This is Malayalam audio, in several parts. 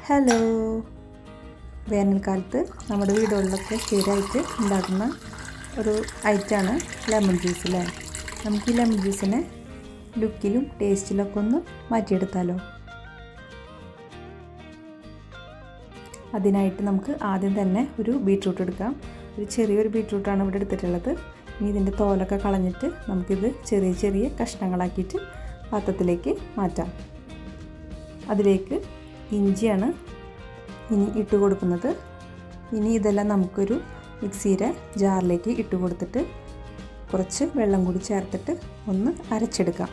ഹലോ, വേനൽക്കാലത്ത് നമ്മുടെ വീടുകളിലൊക്കെ സ്ഥിരമായിട്ട് ഉണ്ടാക്കുന്ന ഒരു ഐറ്റമാണ് ലെമൺ ജ്യൂസ് അല്ലേ. നമുക്ക് ഈ ലെമൺ ജ്യൂസിനെ ലുക്കിലും ടേസ്റ്റിലൊക്കെ ഒന്ന് മാറ്റിയെടുത്താലോ. അതിനായിട്ട് നമുക്ക് ആദ്യം തന്നെ ഒരു ബീറ്റ്റൂട്ട് എടുക്കാം. ഒരു ചെറിയൊരു ബീറ്റ്റൂട്ടാണ് ഇവിടെ എടുത്തിട്ടുള്ളത്. ഇനി ഇതിൻ്റെ തോലൊക്കെ കളഞ്ഞിട്ട് നമുക്കിത് ചെറിയ ചെറിയ കഷ്ണങ്ങളാക്കിയിട്ട് പാത്രത്തിലേക്ക് മാറ്റാം. അതിലേക്ക് ഇഞ്ചിയാണ് ഇനി ഇട്ട് കൊടുക്കുന്നത്. ഇനി ഇതെല്ലാം നമുക്കൊരു മിക്സിയുടെ ജാറിലേക്ക് ഇട്ട് കൊടുത്തിട്ട് കുറച്ച് വെള്ളം കൂടി ചേർത്തിട്ട് ഒന്ന് അരച്ചെടുക്കാം.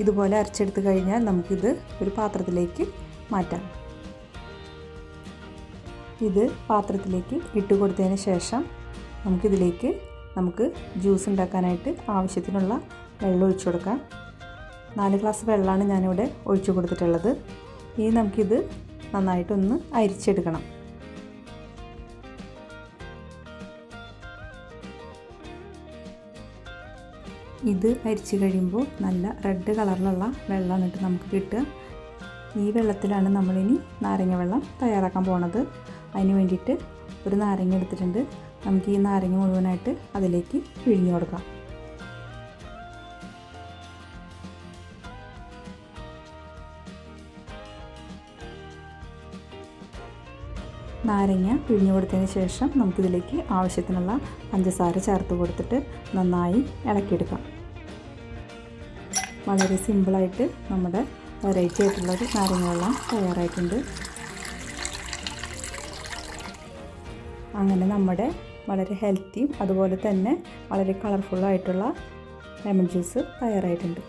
ഇതുപോലെ അരച്ചെടുത്ത് കഴിഞ്ഞാൽ നമുക്കിത് ഒരു പാത്രത്തിലേക്ക് മാറ്റാം. ഇത് പാത്രത്തിലേക്ക് ഇട്ട് കൊടുത്തതിന് ശേഷം നമുക്ക് ജ്യൂസ് ഉണ്ടാക്കാനായിട്ട് ആവശ്യത്തിനുള്ള വെള്ളം ഒഴിച്ചു കൊടുക്കാം. 4 ഗ്ലാസ് വെള്ളമാണ് ഞാനിവിടെ ഒഴിച്ചു കൊടുത്തിട്ടുള്ളത്. ഇനി നമുക്കിത് നന്നായിട്ടൊന്ന് അരിച്ചെടുക്കണം. ഇത് അരിച്ച് കഴിയുമ്പോൾ നല്ല റെഡ് കളറിലുള്ള വെള്ളമാണ് നമുക്ക് കിട്ടുക. ഈ വെള്ളത്തിലാണ് നമ്മളിനി നാരങ്ങ വെള്ളം തയ്യാറാക്കാൻ പോണത്. അതിന് വേണ്ടിയിട്ട് ഒരു നാരങ്ങ എടുത്തിട്ടുണ്ട്. നമുക്ക് ഈ നാരങ്ങ മുഴുവനായിട്ട് അതിലേക്ക് പിഴിഞ്ഞു കൊടുക്കാം. നാരങ്ങ പിഴിഞ്ഞു കൊടുത്തതിന് ശേഷം നമുക്കിതിലേക്ക് ആവശ്യത്തിനുള്ള പഞ്ചസാര ചേർത്ത് കൊടുത്തിട്ട് നന്നായി ഇളക്കിയെടുക്കാം. വളരെ സിമ്പിളായിട്ട് നമ്മുടെ വെറൈറ്റി ആയിട്ടുള്ളൊരു നാരങ്ങ വെള്ളം തയ്യാറായിട്ടുണ്ട്. അങ്ങനെ നമ്മുടെ വളരെ ഹെൽത്തിയും അതുപോലെ തന്നെ വളരെ കളർഫുള്ളായിട്ടുള്ള ലെമൺ ജ്യൂസ് തയ്യാറായിട്ടുണ്ട്.